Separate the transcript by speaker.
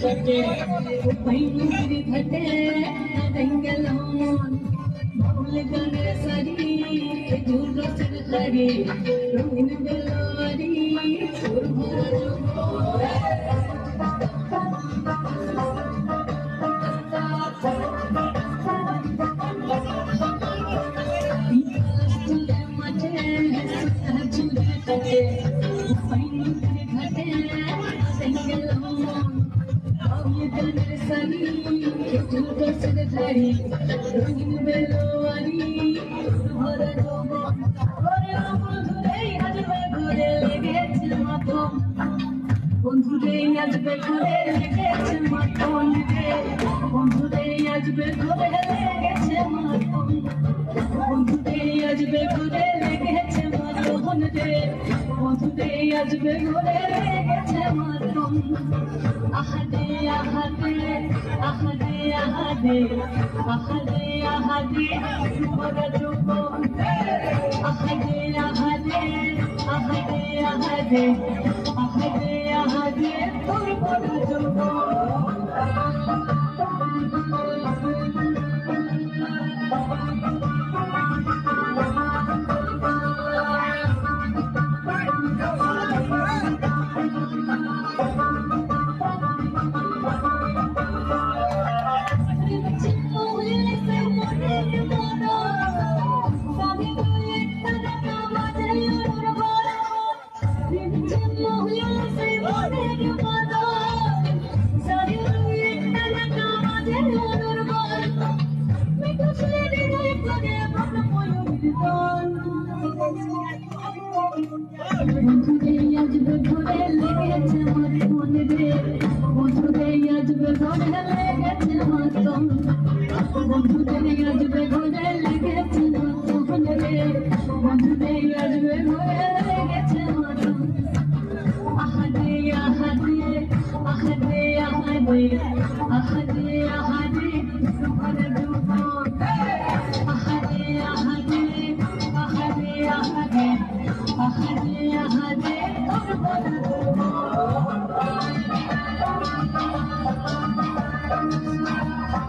Speaker 1: ঘটে ঘটে রঙ্গলমন বাউল গানের সারি খেজুর রসের হাড়ি রঙিন বেলুয়ারি সুর ভরা রঙিন বেলোয়ারি ভরা যৌবন বন্ধুরে আসবে ঘুরে লেগেছে মাতম বন্ধুরে আসবে ঘুরে লেগেছে মাতম বন্ধুরে আসবে ঘুরে লেগেছে মাতম বন্ধুরে আসবে ঘুরে লেগেছে মাতম রে বন্ধুরে আসবে ঘুরে লেগেছে মাতম আহাদে আহাদে আহাদে আহাদে আহাদে আহাদে ভরা যৌবন আহাদে আহাদে আহাদে আহাদে আহাদে আহাদে তোর ভরা যৌবন বন্ধুরে আসবে ঘুরে লেগেছে আমার মনে রে বন্ধুরে আসবে ঘুরে লেগেছে আমার বন্ধুরে আসবে ঘুরে লেগেছে মনে রে বন্ধুরে আসবে ঘুরে লেগেছে আমার আহাদে আহাদে আহাদে আহাদে আহাদে আহাদে ভরা যৌবন আহাদে আহাদে আহাদে আহাদে আহাদে আহাদে তোর ভরা